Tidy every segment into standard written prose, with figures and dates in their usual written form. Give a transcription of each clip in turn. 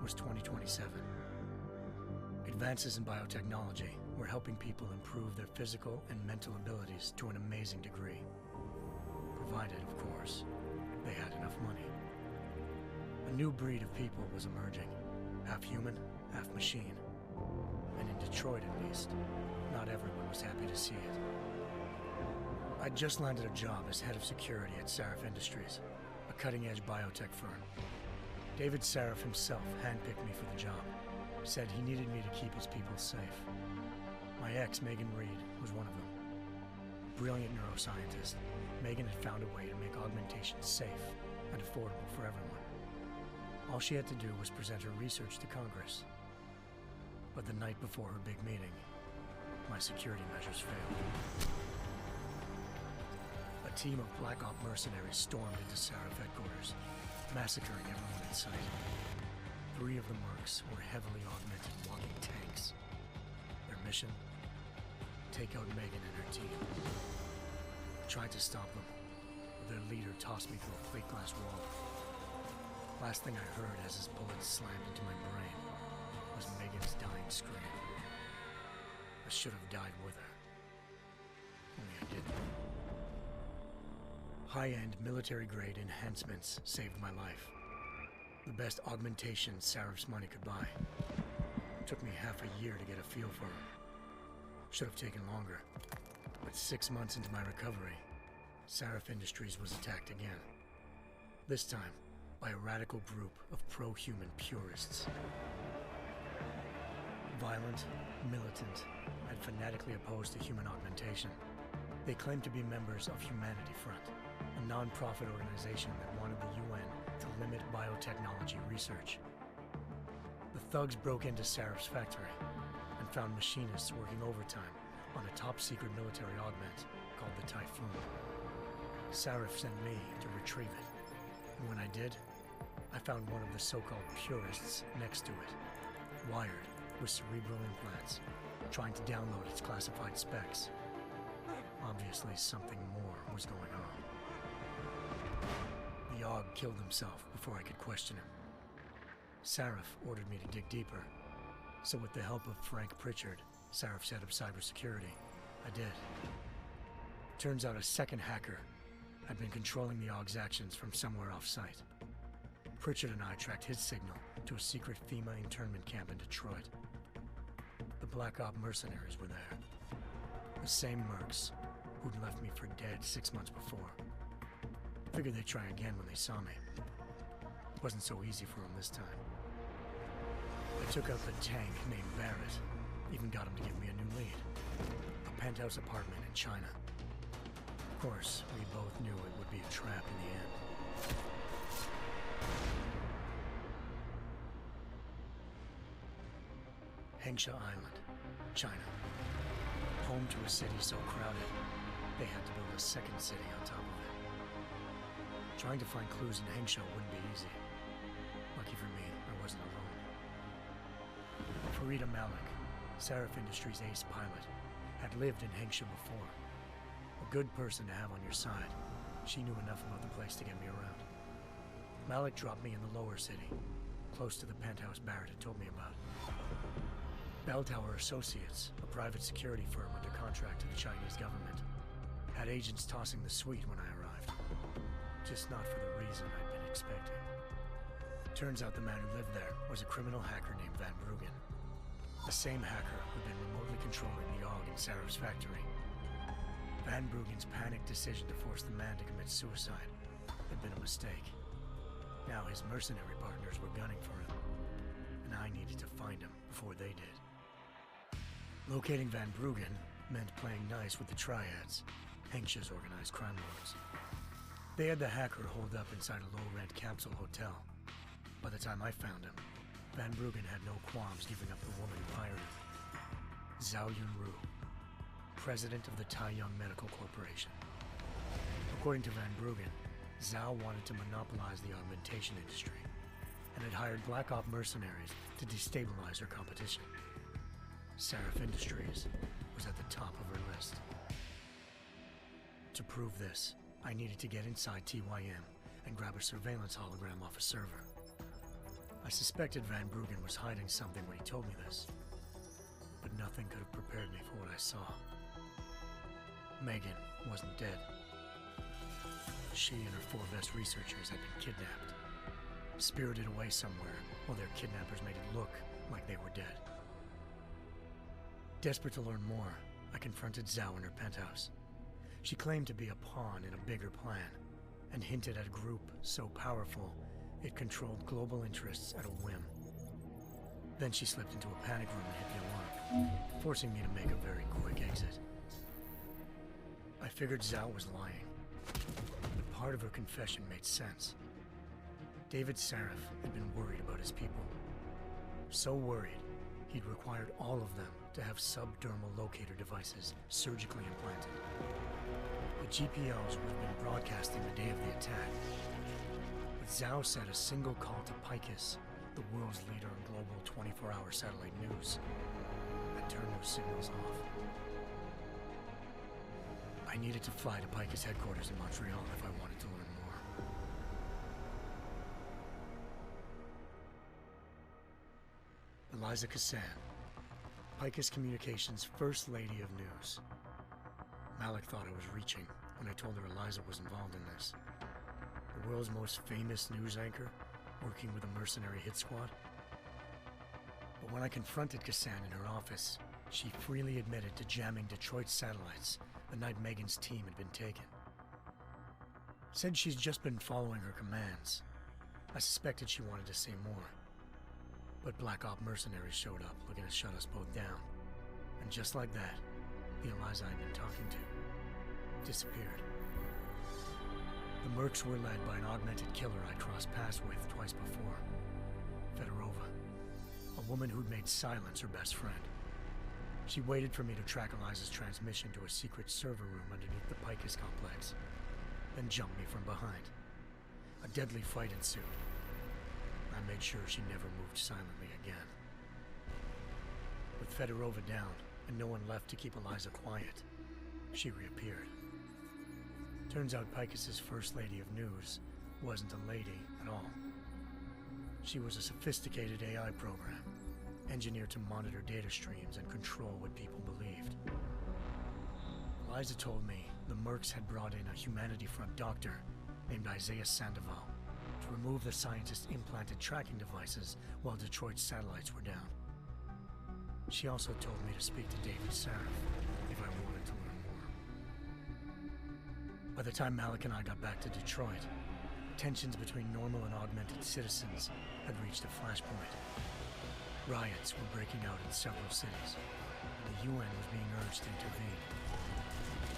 was 2027. Advances in biotechnology were helping people improve their physical and mental abilities to an amazing degree. Provided, of course, they had enough money. A new breed of people was emerging, half human, half machine. And in Detroit, at least, not everyone was happy to see it. I'd just landed a job as head of security at Sarif Industries, a cutting-edge biotech firm. David Sarif himself handpicked me for the job, said he needed me to keep his people safe. My ex, Megan Reed, was one of them. Brilliant neuroscientist, Megan had found a way to make augmentation safe and affordable for everyone. All she had to do was present her research to Congress. But the night before her big meeting, my security measures failed. A team of Black Op mercenaries stormed into Sarif headquarters, massacring everyone in sight. 3 of the mercs were heavily augmented walking tanks. Their mission? Take out Megan and her team. I tried to stop them, but their leader tossed me through a plate glass wall. Last thing I heard as his bullets slammed into my brain was Megan's dying scream. I should have died with her. Only I didn't. High-end military-grade enhancements saved my life. The best augmentation Sarif's money could buy. It took me half a year to get a feel for them. Should have taken longer. But 6 months into my recovery, Sarif Industries was attacked again. This time, by a radical group of pro-human purists. Violent, militant, and fanatically opposed to human augmentation. They claimed to be members of Humanity Front, a non-profit organization that wanted the UN to limit biotechnology research. The thugs broke into Sarif's factory and found machinists working overtime on a top-secret military augment called the Typhoon. Sarif sent me to retrieve it, and when I did, I found one of the so-called purists next to it, wired with cerebral implants, trying to download its classified specs. Obviously, something more was going on. The AUG killed himself before I could question him. Sarif ordered me to dig deeper, so with the help of Frank Pritchard, Sarif's head of cybersecurity, I did. Turns out a second hacker had been controlling the AUG's actions from somewhere off-site. Pritchard and I tracked his signal to a secret FEMA internment camp in Detroit. The Black Op mercenaries were there. The same mercs who'd left me for dead 6 months before. Figured they'd try again when they saw me. Wasn't so easy for them this time. I took out the tank named Barrett, even got him to give me a new lead. A penthouse apartment in China. Of course, we both knew it would be a trap in the end. Hengsha Island, China. Home to a city so crowded, they had to build a second city on top of it. Trying to find clues in Hengsha wouldn't be easy. Lucky for me, I wasn't alone. Farida Malik, Sarif Industries' ace pilot, had lived in Hengsha before. A good person to have on your side. She knew enough about the place to get me around. Malik dropped me in the lower city, close to the penthouse Barrett had told me about. Bell Tower Associates, a private security firm under contract to the Chinese government, had agents tossing the suite when I arrived. Just not for the reason I'd been expecting. Turns out the man who lived there was a criminal hacker named Van Bruggen. The same hacker who'd been remotely controlling the AUG in Sarif's factory. Van Bruggen's panicked decision to force the man to commit suicide had been a mistake. Now his mercenary partners were gunning for him, and I needed to find him before they did. Locating Van Bruggen meant playing nice with the Triads, Hengsha's organized crime lords. They had the hacker holed up inside a low-rent capsule hotel. By the time I found him, Van Bruggen had no qualms giving up the woman who hired him. Zhao Yunru, president of the Taiyang Medical Corporation. According to Van Bruggen, Zhao wanted to monopolize the augmentation industry and had hired Black Op mercenaries to destabilize her competition. Sarif Industries was at the top of her list. To prove this, I needed to get inside TYM and grab a surveillance hologram off a server. I suspected Van Bruggen was hiding something when he told me this, but nothing could have prepared me for what I saw. Megan wasn't dead. She and her 4 best researchers had been kidnapped, spirited away somewhere while their kidnappers made it look like they were dead. Desperate to learn more, I confronted Zhao in her penthouse. She claimed to be a pawn in a bigger plan, and hinted at a group so powerful it controlled global interests at a whim. Then she slipped into a panic room and hit the alarm, forcing me to make a very quick exit. I figured Zhao was lying, but part of her confession made sense. David Sarif had been worried about his people. So worried, he'd required all of them to have subdermal locator devices surgically implanted. The GPLs would have been broadcasting the day of the attack. But Zhao said a single call to Picus, the world's leader in global 24-hour satellite news, had turned those signals off. I needed to fly to Picus headquarters in Montreal if I wanted to learn more. Eliza Cassan, Picus Communications' First Lady of News. Malik thought I was reaching when I told her Eliza was involved in this. The world's most famous news anchor, working with a mercenary hit squad. But when I confronted Cassan in her office, she freely admitted to jamming Detroit's satellites the night Megan's team had been taken. Said she's just been following her commands. I suspected she wanted to say more. But Black Op mercenaries showed up looking to shut us both down. And just like that, the Eliza I'd been talking to disappeared. The Mercs were led by an augmented killer I crossed paths with twice before, Fedorova, a woman who'd made silence her best friend. She waited for me to track Eliza's transmission to a secret server room underneath the Picus complex, then jumped me from behind. A deadly fight ensued. I made sure she never moved silently again. With Fedorova down and no one left to keep Eliza quiet, she reappeared. Turns out Picus's First Lady of News wasn't a lady at all. She was a sophisticated AI program, engineered to monitor data streams and control what people believed. Eliza told me the Mercs had brought in a Humanity Front doctor named Isaiah Sandoval to remove the scientist's implanted tracking devices while Detroit's satellites were down. She also told me to speak to David Sarif if I wanted to learn more. By the time Malik and I got back to Detroit, tensions between normal and augmented citizens had reached a flashpoint. Riots were breaking out in several cities, and the UN was being urged to intervene.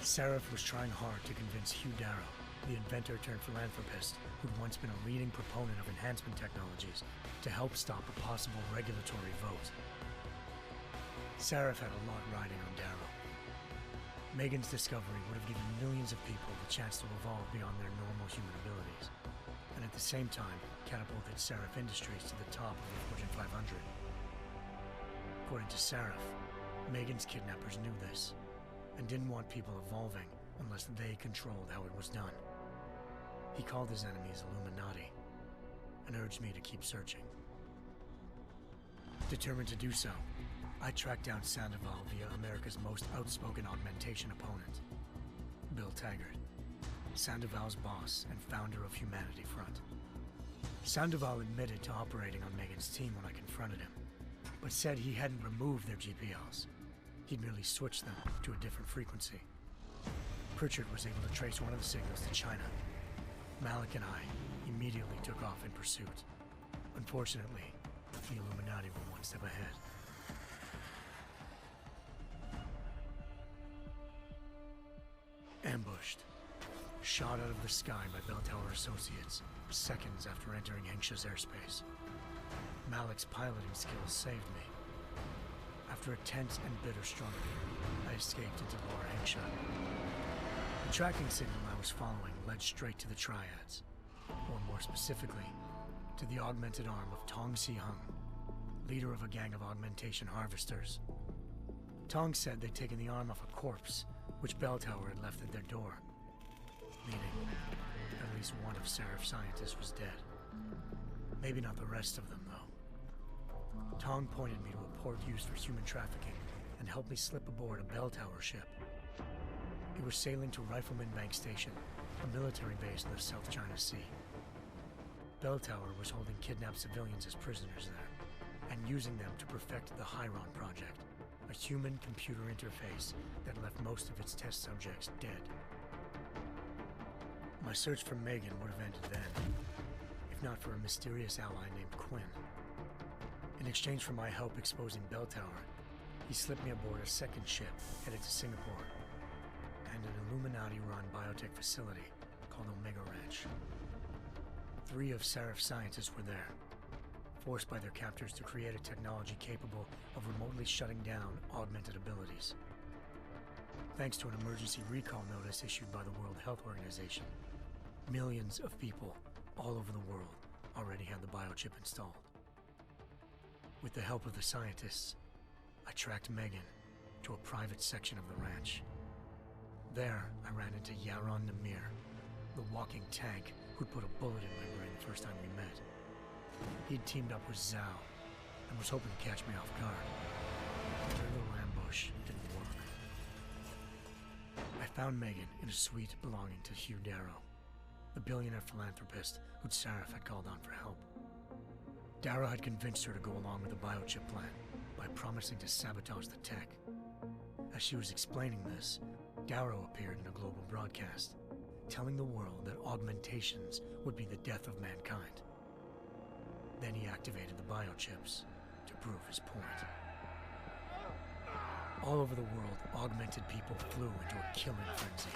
Sarif was trying hard to convince Hugh Darrow, the inventor-turned-philanthropist who'd once been a leading proponent of enhancement technologies, to help stop a possible regulatory vote. Sarif had a lot riding on Darrow. Megan's discovery would have given millions of people the chance to evolve beyond their normal human abilities, and at the same time catapulted Sarif Industries to the top of the Fortune 500. According to Sarif, Megan's kidnappers knew this, and didn't want people evolving unless they controlled how it was done. He called his enemies Illuminati, and urged me to keep searching. Determined to do so, I tracked down Sandoval via America's most outspoken augmentation opponent, Bill Taggart, Sandoval's boss and founder of Humanity Front. Sandoval admitted to operating on Megan's team when I confronted him, but said he hadn't removed their GPLs. He'd merely switched them to a different frequency. Pritchard was able to trace one of the signals to China. Malik and I immediately took off in pursuit. Unfortunately, the Illuminati were one step ahead. Ambushed. Shot out of the sky by Bell Tower Associates, seconds after entering Hengsha's airspace. Malik's piloting skills saved me. After a tense and bitter struggle, I escaped into Lower Hengsha. The tracking signal I was following led straight to the Triads, or more specifically, to the augmented arm of Tong Si-hung, leader of a gang of augmentation harvesters. Tong said they'd taken the arm off a corpse, which Bell Tower had left at their door, meaning at least one of Sarif's scientists was dead. Maybe not the rest of them, though. Tong pointed me to a port used for human trafficking and helped me slip aboard a bell tower ship. It was sailing to Rifleman Bank Station, a military base in the South China Sea. Bell Tower was holding kidnapped civilians as prisoners there, and using them to perfect the Chiron Project, a human-computer interface that left most of its test subjects dead. My search for Megan would have ended then, if not for a mysterious ally named Quinn. In exchange for my help exposing Bell Tower, he slipped me aboard a second ship headed to Singapore, and an Illuminati-run biotech facility called Omega Ranch. 3 of Seraph's scientists were there, forced by their captors to create a technology capable of remotely shutting down augmented abilities. Thanks to an emergency recall notice issued by the World Health Organization, millions of people all over the world already had the biochip installed. With the help of the scientists, I tracked Megan to a private section of the ranch. There, I ran into Yaron Namir, the walking tank who'd put a bullet in my brain the first time we met. He'd teamed up with Zhao and was hoping to catch me off guard. Their little ambush didn't work. I found Megan in a suite belonging to Hugh Darrow, the billionaire philanthropist who'd Seraph had called on for help. Darrow had convinced her to go along with the biochip plan by promising to sabotage the tech. As she was explaining this, Darrow appeared in a global broadcast, telling the world that augmentations would be the death of mankind. Then he activated the biochips to prove his point. All over the world, augmented people flew into a killing frenzy.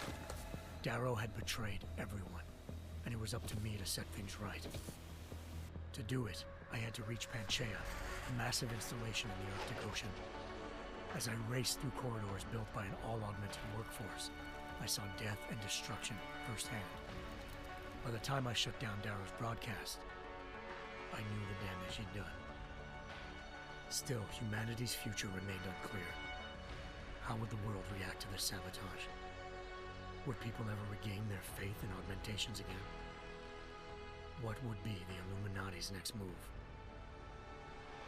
Darrow had betrayed everyone, and it was up to me to set things right. To do it, I had to reach Panchaea, a massive installation in the Arctic Ocean. As I raced through corridors built by an all-augmented workforce, I saw death and destruction firsthand. By the time I shut down Darrow's broadcast, I knew the damage he'd done. Still, humanity's future remained unclear. How would the world react to this sabotage? Would people ever regain their faith in augmentations again? What would be the Illuminati's next move?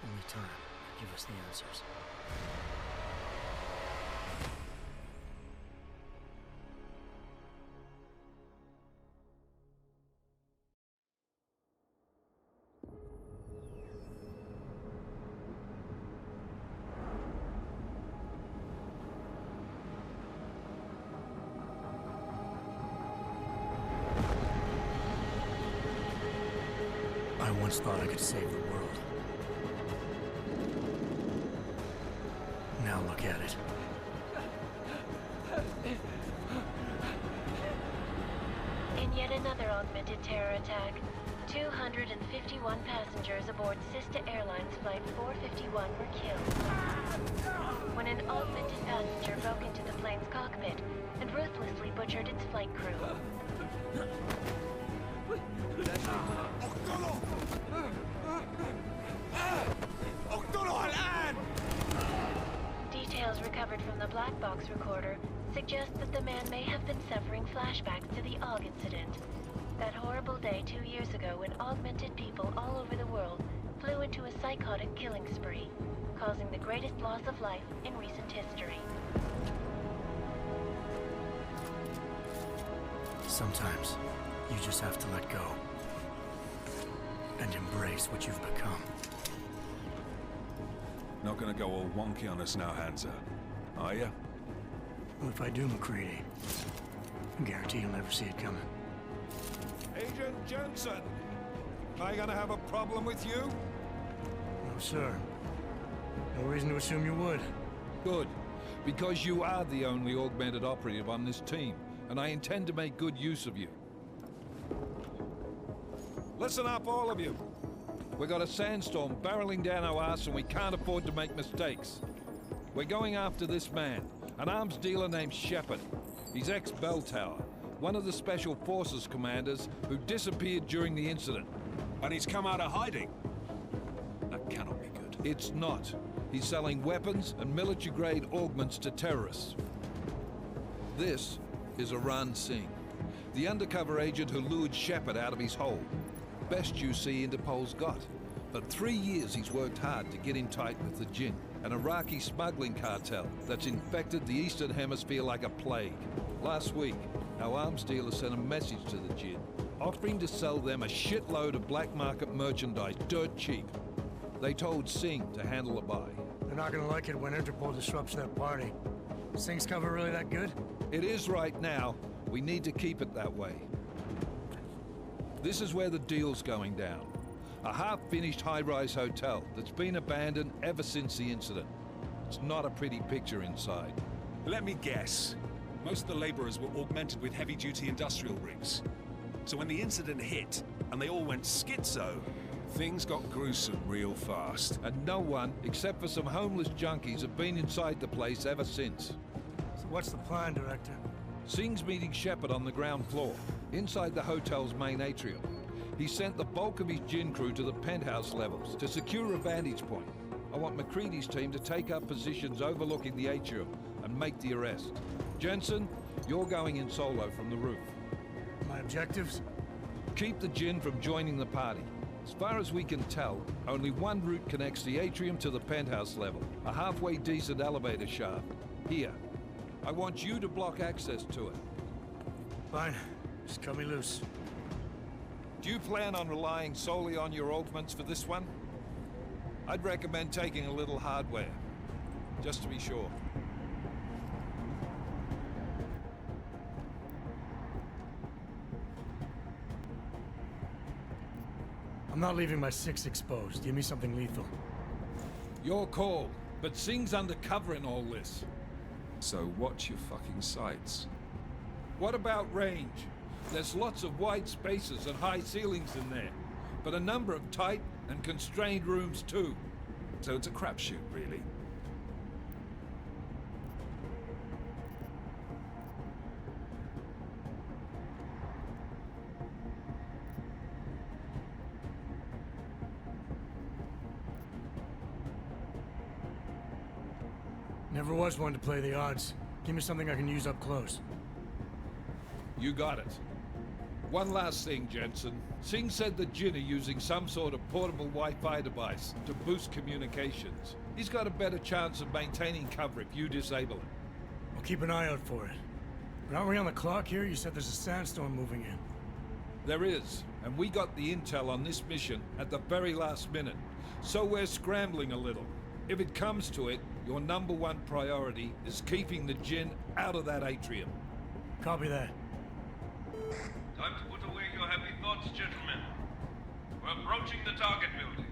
Only time could give us the answers. I once thought I could save the world. Now look at it. In yet another augmented terror attack, 251 passengers aboard Sister Airlines Flight 451 were killed when an augmented passenger broke into the plane's cockpit and ruthlessly butchered its flight crew. Details recovered from the black box recorder suggest that the man may have been suffering flashbacks to the AUG incident. That horrible day 2 years ago when augmented people all over the world flew into a psychotic killing spree, causing the greatest loss of life in recent history. Sometimes, you just have to let go. And embrace what you've become. Not gonna go all wonky on us now, Hansa, are ya? Well, if I do, McCready, I guarantee you'll never see it coming. Agent Jensen! Am I gonna have a problem with you? No, sir. No reason to assume you would. Good. Because you are the only augmented operative on this team, and I intend to make good use of you. Listen up, all of you. We got a sandstorm barreling down our arse and we can't afford to make mistakes. We're going after this man, an arms dealer named Shepard. He's ex-Bell Tower, one of the Special Forces commanders who disappeared during the incident. And he's come out of hiding? That cannot be good. It's not. He's selling weapons and military-grade augments to terrorists. This is Aran Singh, the undercover agent who lured Shepard out of his hole. Best you see Interpol's got. For 3 years he's worked hard to get in tight with the Jinn, an Iraqi smuggling cartel that's infected the Eastern Hemisphere like a plague. Last week, our arms dealer sent a message to the Jinn, offering to sell them a shitload of black market merchandise dirt cheap. They told Singh to handle the buy. They're not gonna like it when Interpol disrupts that party. Singh's cover really that good? It is right now. We need to keep it that way. This is where the deal's going down. A half-finished high-rise hotel that's been abandoned ever since the incident. It's not a pretty picture inside. Let me guess. Most of the laborers were augmented with heavy-duty industrial rigs. So when the incident hit, and they all went schizo, things got gruesome real fast. And no one, except for some homeless junkies, have been inside the place ever since. So what's the plan, Director? Singh's meeting Shepard on the ground floor, inside the hotel's main atrium. He sent the bulk of his Jinn crew to the penthouse levels to secure a vantage point. I want McCready's team to take up positions overlooking the atrium and make the arrest. Jensen, you're going in solo from the roof. My objectives? Keep the Jinn from joining the party. As far as we can tell, only one route connects the atrium to the penthouse level, a halfway decent elevator shaft. Here. I want you to block access to it. Fine. Just cut me loose. Do you plan on relying solely on your augments for this one? I'd recommend taking a little hardware, just to be sure. I'm not leaving my 6 exposed. Give me something lethal. Your call, but Singh's undercover in all this. So watch your fucking sights. What about range? There's lots of wide spaces and high ceilings in there, but a number of tight and constrained rooms too. So it's a crapshoot, really. Never was one to play the odds. Give me something I can use up close. You got it. One last thing, Jensen. Singh said the Jinn are using some sort of portable Wi-Fi device to boost communications. He's got a better chance of maintaining cover if you disable it. I'll keep an eye out for it. But aren't we on the clock here? You said there's a sandstorm moving in. There is, and we got the intel on this mission at the very last minute. So we're scrambling a little. If it comes to it, your #1 priority is keeping the Jinn out of that atrium. Copy that. Time to put away your heavy thoughts, gentlemen. We're approaching the target building.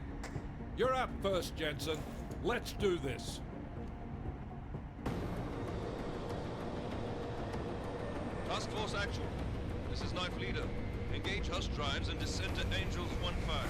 You're up first, Jensen. Let's do this. Task Force Actual. This is Knife Leader. Engage Hush drives and descend to Angels 1-5.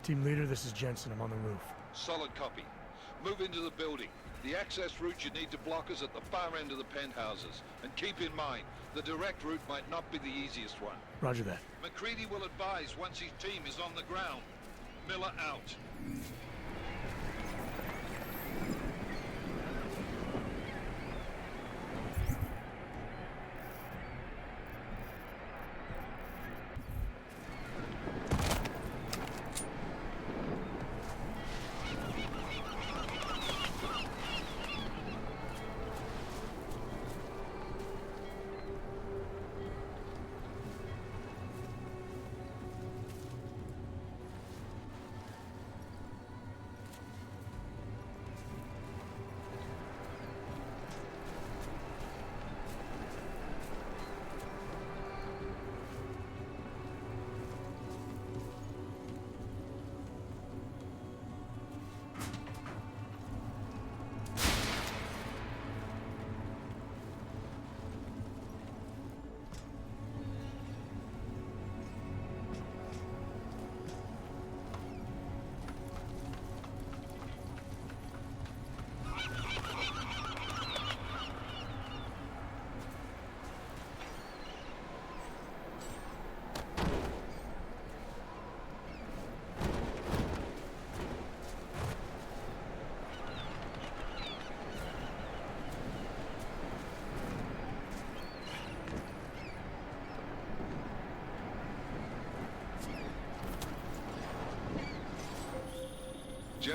Team leader, this is Jensen. I'm on the roof. Solid copy. Move into the building. The access route you need to block is at the far end of the penthouses. And keep in mind, the direct route might not be the easiest one. Roger that. McCready will advise once his team is on the ground. Miller out.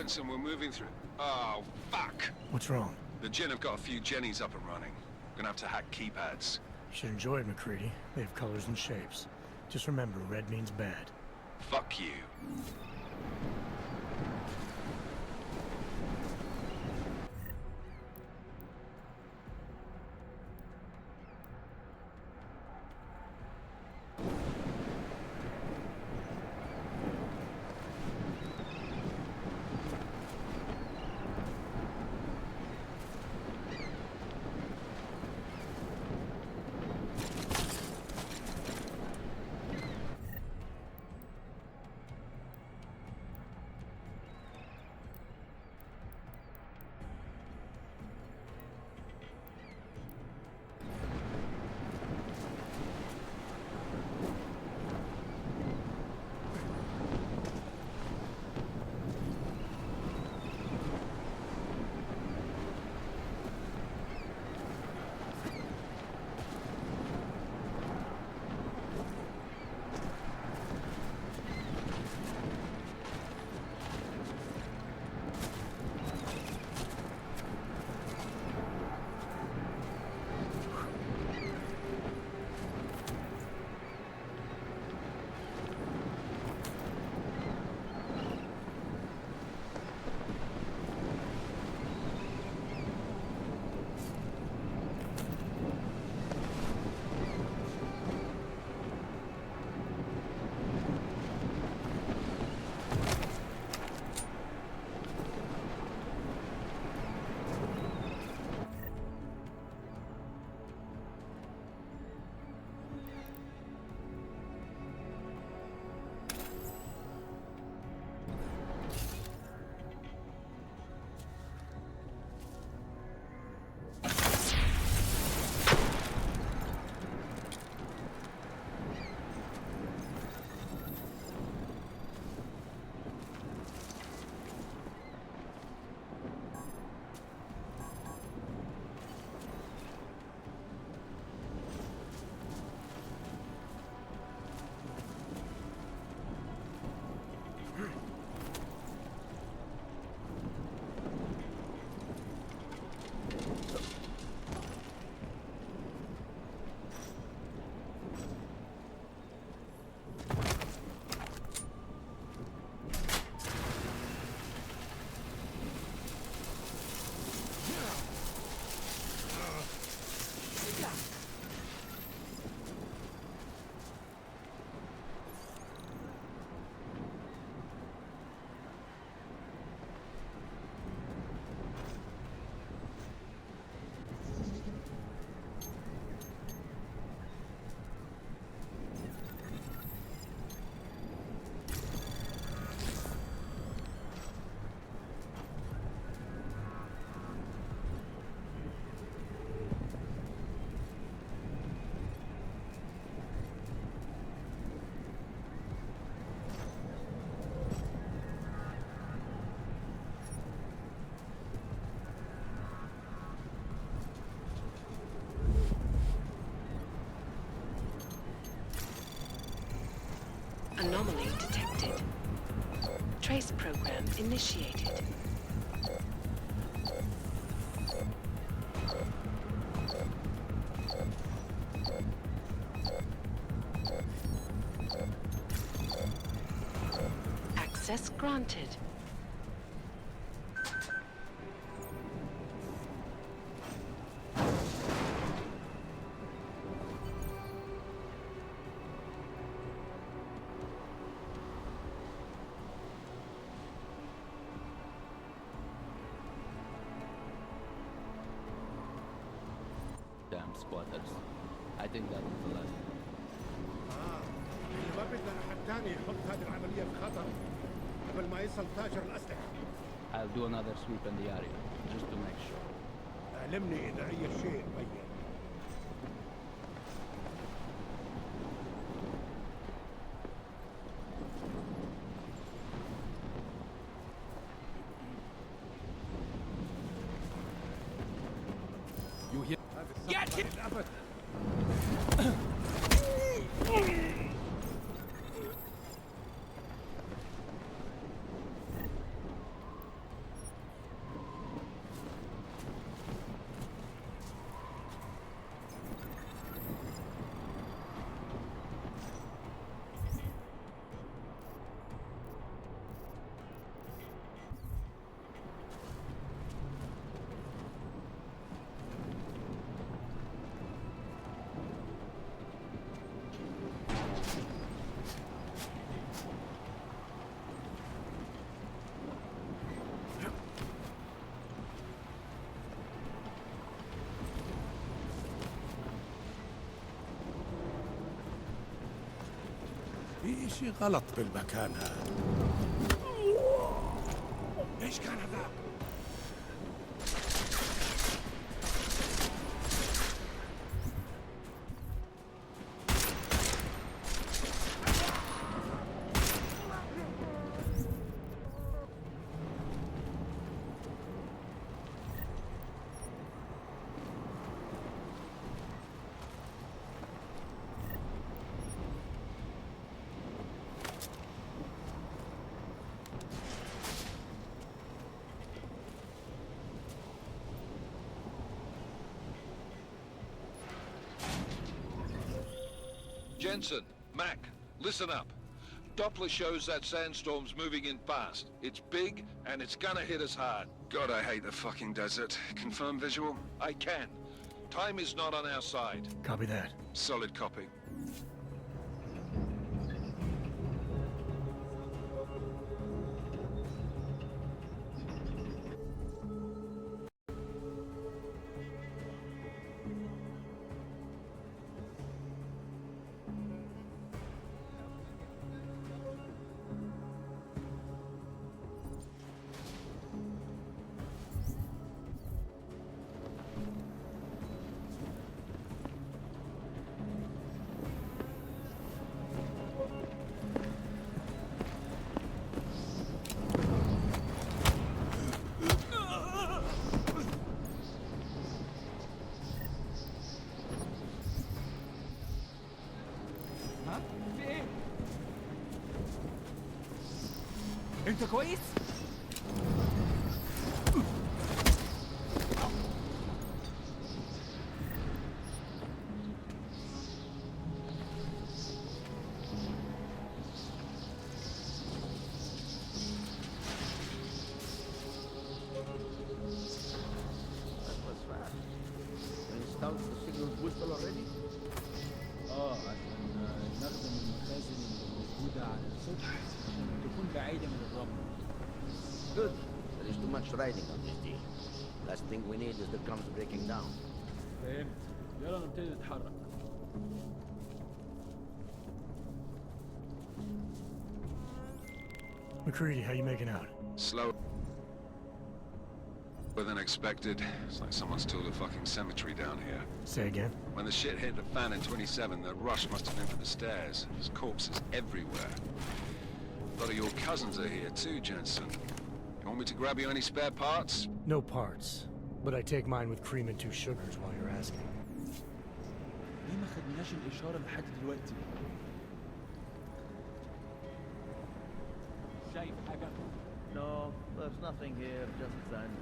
Jensen, we're moving through. Oh, fuck! What's wrong? The Jinn have got a few Jennies up and running. Gonna have to hack keypads. You should enjoy it, McCready. They have colors and shapes. Just remember, red means bad. Fuck you. Anomaly detected. Trace program initiated. Access granted. Damn squatters. I think that was the last. اللي ما بدنا أحد تاني يحط هذه العملية في خطر قبل ما يصل تاجر الأسلحة. I'll do another sweep in the area, just to make sure. علمني إذا أي شيء بين. You hear? Get him! في إشي غلط بالمكان هذا. إيش كان هذا؟ Jensen, Mac, listen up. Doppler shows that sandstorm's moving in fast. It's big, and it's gonna hit us hard. God, I hate the fucking desert. Confirm visual? I can. Time is not on our side. Copy that. Solid copy. انت كويس؟ نخدم المخازن الموجودة على السطح عشان تكون بعيدة من الرمل. Good. There is too much riding on this deal. Last thing we need is the drums breaking down. فهمت. يلا نبتدي نتحرك. McCready, how you making out? Slower than expected. It's like someone's tooled a fucking cemetery down here. Say again? When the shit hit the fan in 27, the rush must have been for the stairs. There's corpses everywhere. A lot of your cousins are here too, Jensen. You want me to grab you any spare parts? No parts. But I take mine with cream and 2 sugars while you're asking. ليه ما خدناش الإشارة لحد دلوقتي؟ شايف حاجة؟ No, there's nothing here, just sand.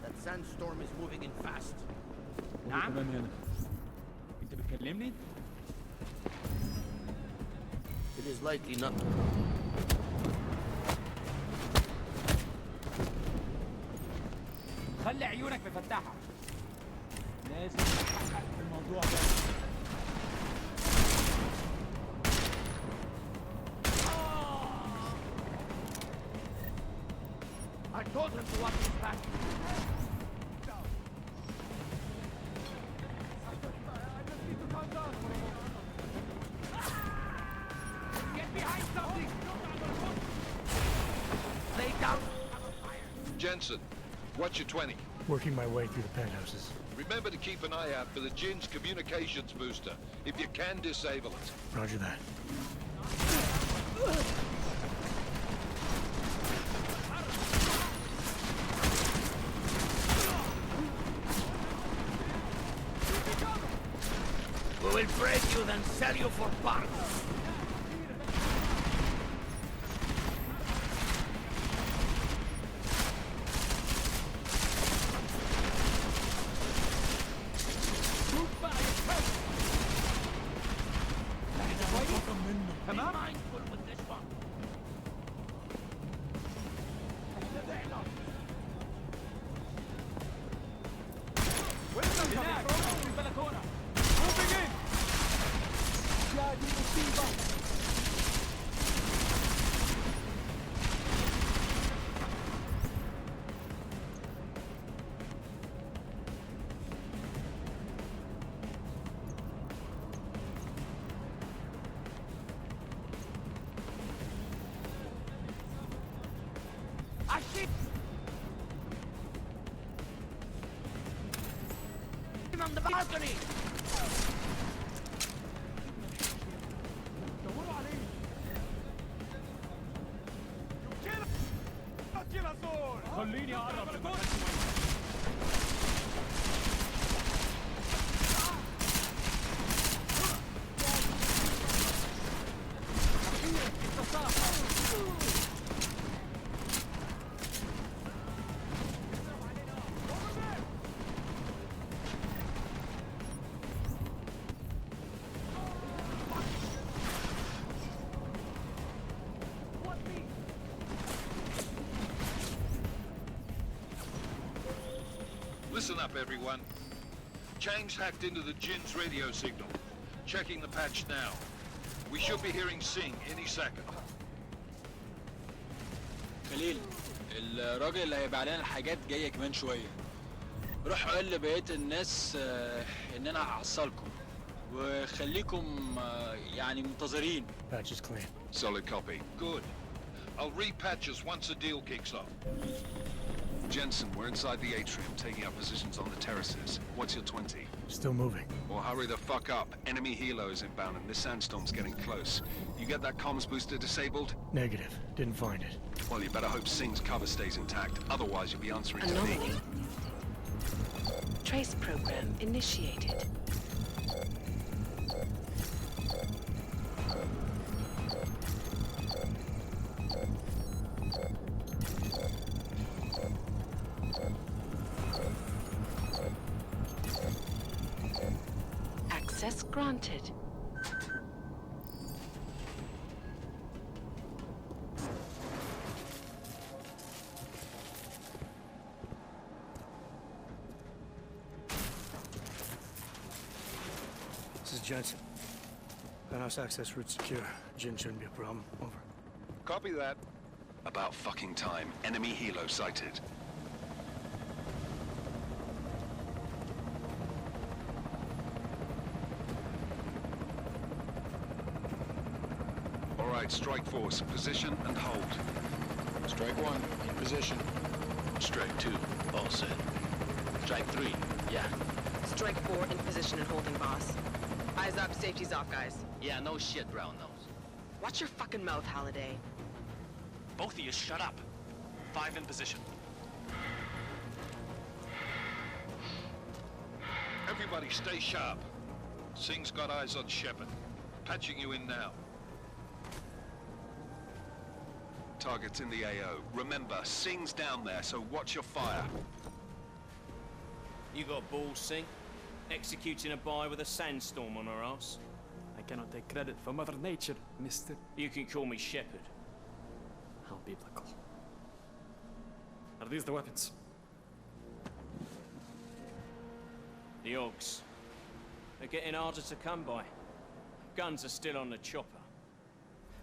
That sandstorm is moving in fast. نعم؟ تمام هنا. أنت بتكلمني؟ It is likely not. خلي عيونك مفتحة. لازم نحقق في الموضوع ده. I told him to watch his back. Get behind something! Lay down! Jensen, what's your 20? Working my way through the penthouses. Remember to keep an eye out for the Jin's communications booster, if you can disable it. Roger that. We will break you, then sell you for parts. On the balcony! خليني اقرب لمكان Listen up, everyone. James hacked into the Jinn's radio signal. Checking the patch now. We should be hearing Singh any second. خليل، الراجل اللي هيبيع لنا الحاجات جاي كمان شوية. روح قول لبقية الناس إن أنا هحصلكم. وخليكم يعني منتظرين. Patch is clean. Solid copy. Good. I'll repatch us once the deal kicks off. Jensen, we're inside the atrium, taking up positions on the terraces. What's your 20? Still moving. Well, hurry the fuck up. Enemy helo is inbound and this sandstorm's getting close. You get that comms booster disabled? Negative. Didn't find it. Well, you better hope Singh's cover stays intact. Otherwise, you'll be answering to me. Anomaly. Trace program initiated. Access granted. This is Jensen. Penthouse access route secure. Jinn shouldn't be a problem. Over. Copy that. About fucking time. Enemy helo sighted. All right, strike force. Position and hold. Strike 1, in position. Strike 2, all set. Strike 3, yeah. Strike 4, in position and holding, boss. Eyes up, safety's off, guys. Yeah, no shit, brown nose. Watch your fucking mouth, Halliday. Both of you shut up. 5 in position. Everybody stay sharp. Singh's got eyes on Shepard. Patching you in now. Target's in the AO. Remember, Singh's down there, so watch your fire. You got balls, Singh? Executing a buy with a sandstorm on our ass? I cannot take credit for Mother Nature, mister. You can call me Shepard. How biblical. Are these the weapons? The Ogs. They're getting harder to come by. Guns are still on the chopper.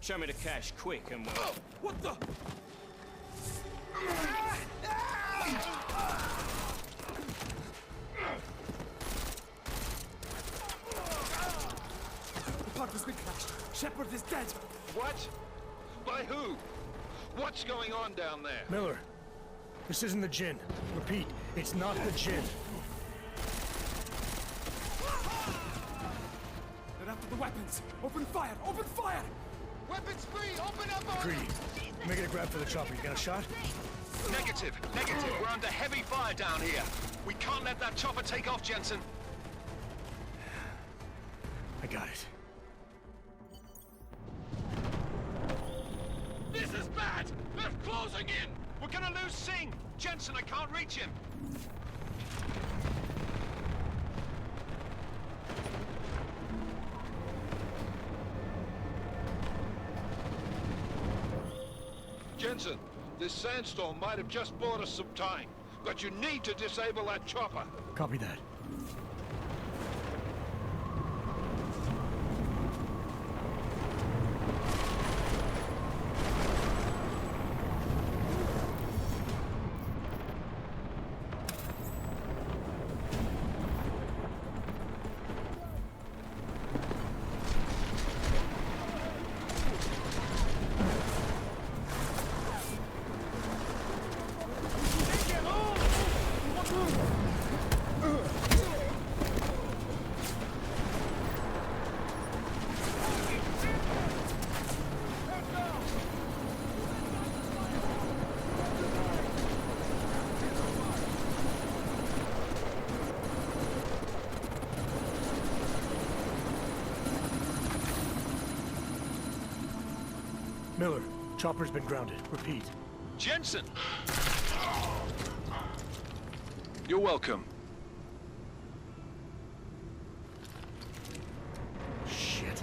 Show me the cash, quick, and we'll... Oh, what the? The part has been crashed. Shepard is dead. What? By who? What's going on down there? Miller, this isn't the Jinn. Repeat, it's not the Jinn. They're after the weapons. Open fire! Open fire! Weapons free! Open up on... Greedy, making a grab for the chopper. You got a shot? Negative. Negative. We're under heavy fire down here. We can't let that chopper take off, Jensen. I got it. This is bad! They're closing in! We're gonna lose Singh! Jensen, I can't reach him! Jensen, this sandstorm might have just bought us some time, but you need to disable that chopper. Copy that. Miller, chopper's been grounded. Repeat. Jensen! You're welcome. Shit.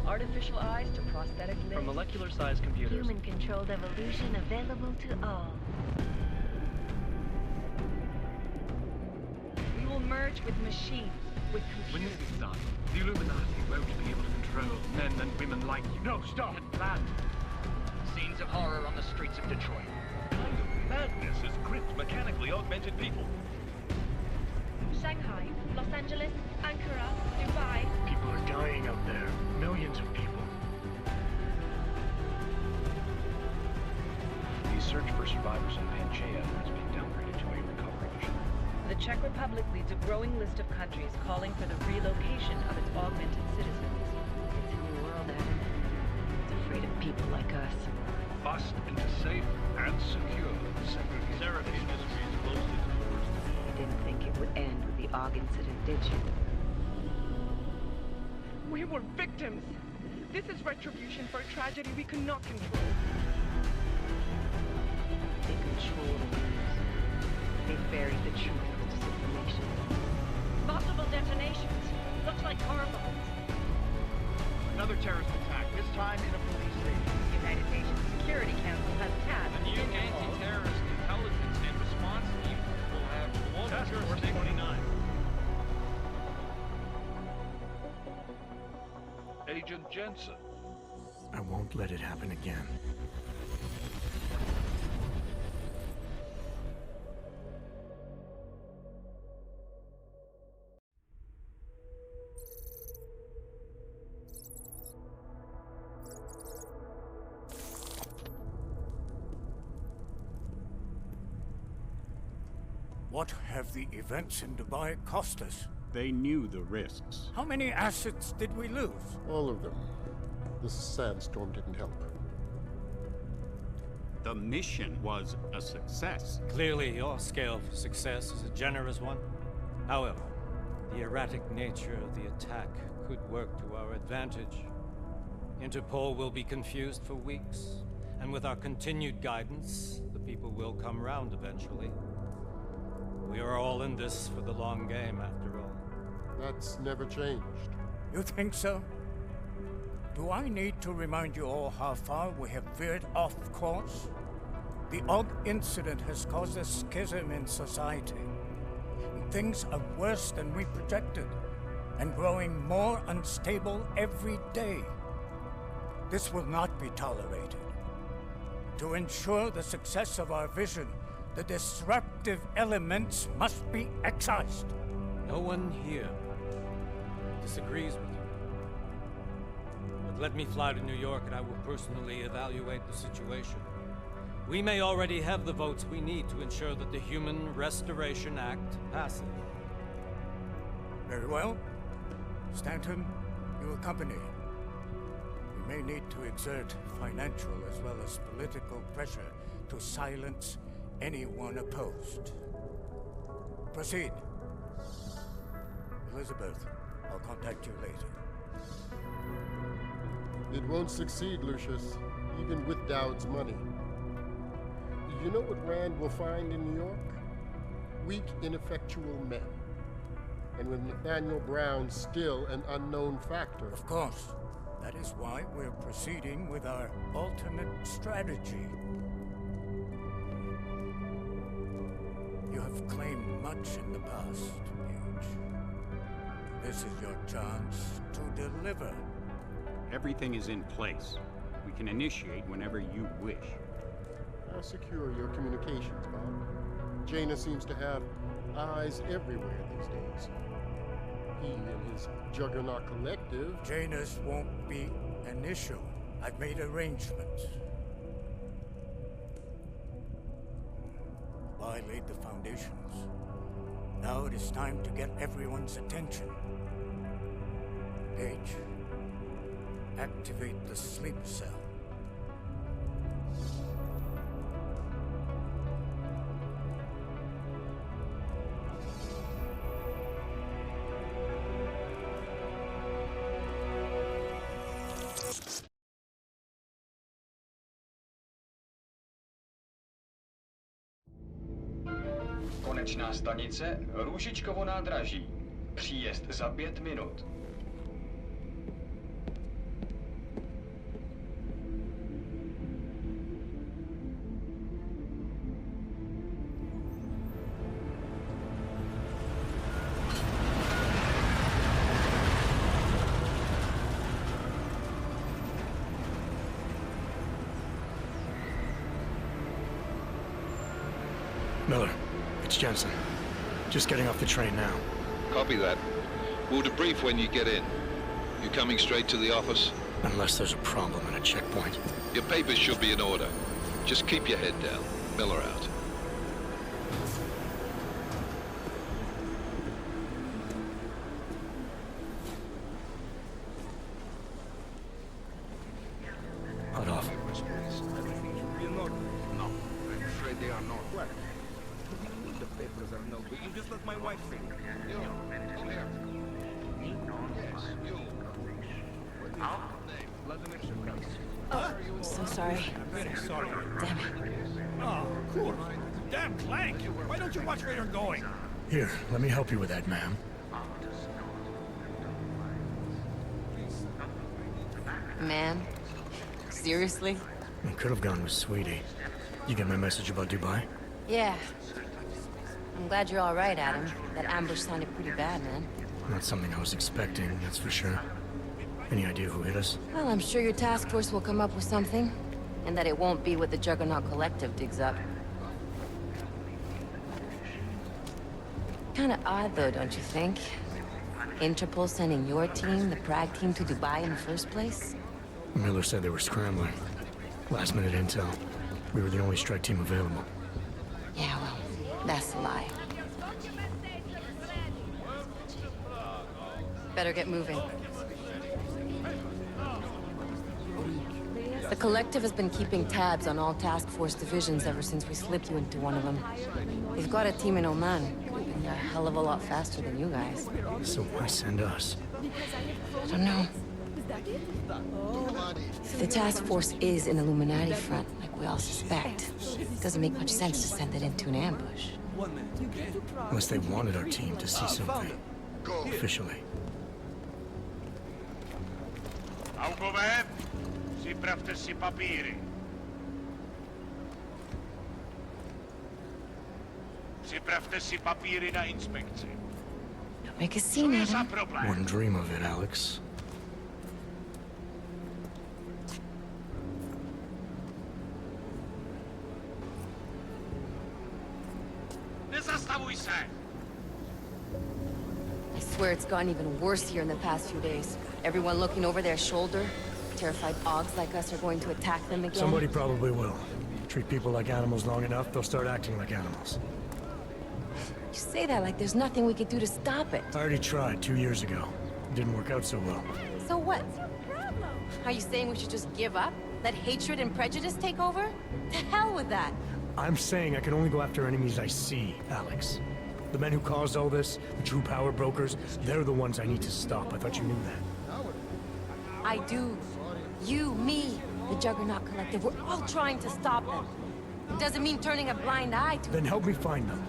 Artificial eyes to prosthetic limbs. From molecular-sized computers. Human-controlled evolution available to all. We will merge with machines, with When computers. this is done, the Illuminati won't be able to control men and women like you. No, stop! Plan. Scenes of horror on the streets of Detroit. What kind of madness has gripped mechanically augmented people? Shanghai, Los Angeles, Ankara, Dubai. People are dying out there. Millions of people. The search for survivors in Panchaea has been downgraded to a recovery mission. The Czech Republic leads a growing list of countries calling for the relocation of its augmented citizens. It's a new world, Adam. It's afraid of people like us. Bust into safe and secure segregation. Seraph Industries closed its doors. You didn't think it would end with the AUG incident, did you? We were victims. This is retribution for a tragedy we could not control. They control the news. They buried the truth with disinformation. Possible detonations. Looks like car bombs. Another terrorist attack, this time in a police station. The United Nations Security Council has tasked The new anti-terrorist intelligence and response team will have global jurisdiction. 29. Agent Jensen. I won't let it happen again. What have the events in Dubai cost us? They knew the risks. How many assets did we lose? All of them. This sandstorm didn't help. The mission was a success. Clearly, your scale of success is a generous one. However, the erratic nature of the attack could work to our advantage. Interpol will be confused for weeks, and with our continued guidance, the people will come round eventually. We are all in this for the long game, after all. That's never changed. You think so? Do I need to remind you all how far we have veered off course? The AUG incident has caused a schism in society. Things are worse than we projected, and growing more unstable every day. This will not be tolerated. To ensure the success of our vision, the disruptive elements must be excised. No one here disagrees with you. But let me fly to New York and I will personally evaluate the situation. We may already have the votes we need to ensure that the Human Restoration Act passes. Very well. Stanton, you accompany. We may need to exert financial as well as political pressure to silence anyone opposed. Proceed. Elizabeth, I'll contact you later. It won't succeed, Lucius, even with Dowd's money. You know what Rand will find in New York? Weak, ineffectual men. And with Nathaniel Brown still an unknown factor. Of course. That is why we're proceeding with our alternate strategy. You have claimed much in the past, Paige. This is your chance to deliver. Everything is in place. We can initiate whenever you wish. How secure your communications, Bob? Jaina seems to have eyes everywhere these days. He and his Juggernaut Collective... Janus won't be an issue. I've made arrangements. I laid the foundations. Now it is time to get everyone's attention. Page, activate the sleep cell. Konečná stanice Růžičkovo nádraží. Příjezd za 5 minut. Miller, it's Jensen. Just getting off the train now. Copy that. We'll debrief when you get in. You coming straight to the office? Unless there's a problem at a checkpoint. Your papers should be in order. Just keep your head down. Miller out. Hot off. No, I'm afraid they are not. What? The papers are no good. You just let my wife think. I'm so sorry. Sorry. Damn it. Oh, cool. Damn Clank! Why don't you watch where you're going? Here, let me help you with that, ma'am. Man? Seriously? I could have gone with Sweetie. You get my message about Dubai? Yeah. I'm glad you're all right, Adam. That ambush sounded pretty bad, man. Not something I was expecting, that's for sure. Any idea who hit us? Well, I'm sure your task force will come up with something. And that it won't be what the Juggernaut Collective digs up. Kinda odd, though, don't you think? Interpol sending your team, the Prague team, to Dubai in the first place? Miller said they were scrambling. Last minute intel. We were the only strike team available. Yeah, well, that's a lie. Better get moving. The Collective has been keeping tabs on all task force divisions ever since we slipped you into one of them. They've got a team in Oman, moving a hell of a lot faster than you guys. So why send us? I don't know. If the task force is an Illuminati front, like we all suspect, it doesn't make much sense to send it into an ambush. Unless they wanted our team to see something. Officially. Augover, připravte si papíry. Připravte si papíry na inspekci. Don't make a scene, Adam. Wouldn't dream of it, Alex. Nezastavuj se! I swear it's gotten even worse here in the past few days. Everyone looking over their shoulder. Terrified Augs like us are going to attack them again. Somebody probably will. Treat people like animals long enough, they'll start acting like animals. You say that like there's nothing we could do to stop it. I already tried 2 years ago. It didn't work out so well. So what? Are you saying we should just give up? Let hatred and prejudice take over? To hell with that! I'm saying I can only go after enemies I see, Alex. The men who caused all this, the true power brokers, they're the ones I need to stop. I thought you knew that. I do. You, me, the Juggernaut Collective, we're all trying to stop them. It doesn't mean turning a blind eye to Then help me find them.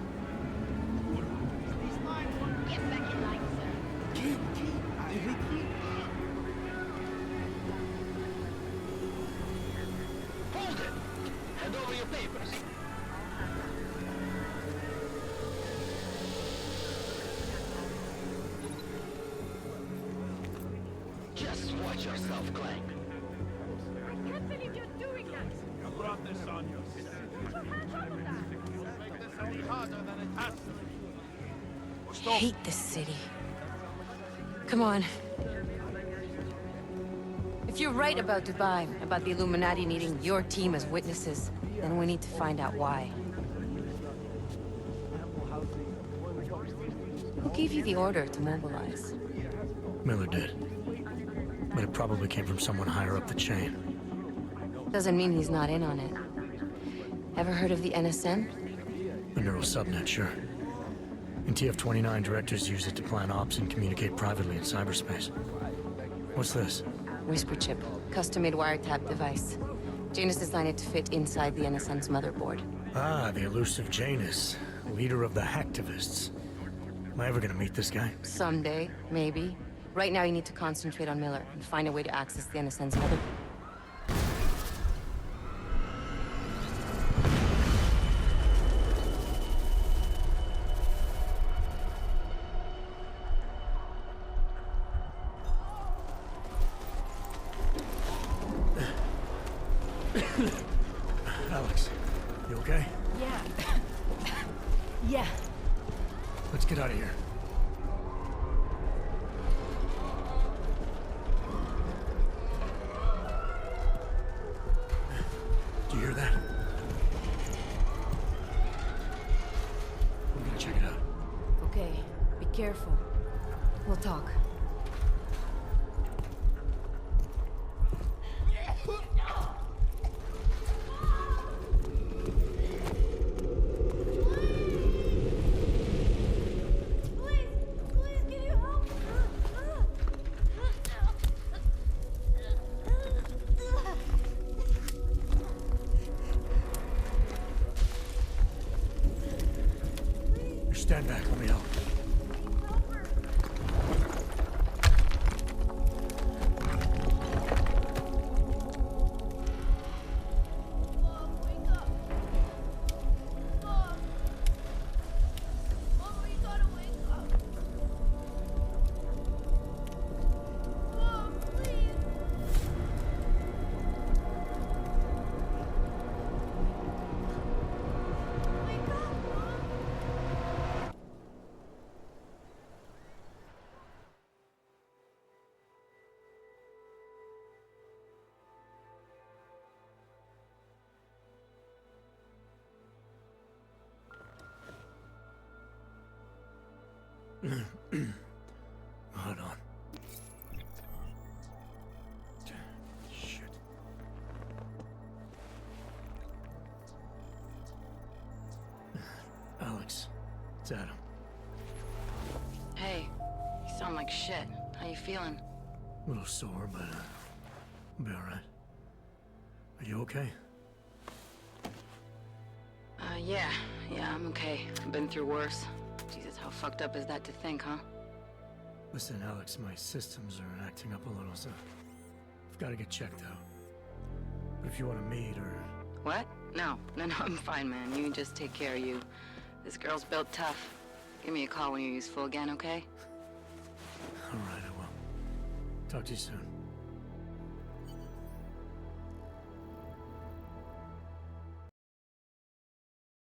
Hold it! Hand over your papers. Just watch yourself, Clank. I can't believe you're doing that! You brought this on yourself. Put your hands off of that! Make this any harder than it has to be. I hate this city. Come on. If you're right about Dubai, about the Illuminati needing your team as witnesses, then we need to find out why. Who gave you the order to mobilize? Miller did. But it probably came from someone higher up the chain. Doesn't mean he's not in on it. Ever heard of the NSN? The neural subnet, sure. In TF-29, directors use it to plan ops and communicate privately in cyberspace. What's this? Whisper chip. Custom-made wiretap device. Janus designed it to fit inside the NSN's motherboard. Ah, the elusive Janus. Leader of the hacktivists. Am I ever gonna meet this guy? Someday, maybe. Right now you need to concentrate on Miller and find a way to access the NSN's motherboard. Alex, you okay? Yeah. Yeah. Let's get out of here. Do you hear that? We're gonna check it out. Okay, be careful. We'll talk. Stand back, let me help. Hold on. Shit. Alex, it's Adam. Hey, you sound like shit. How you feeling? A little sore, but I'll be alright. Are you okay? Yeah, I'm okay. I've been through worse. Jesus, how fucked up is that to think, huh? Listen, Alex, my systems are acting up a little, so I've got to get checked out. But if you want to meet or... What? No, I'm fine, man. You just take care of you. This girl's built tough. Give me a call when you're useful again, okay? All right, I will. Talk to you soon.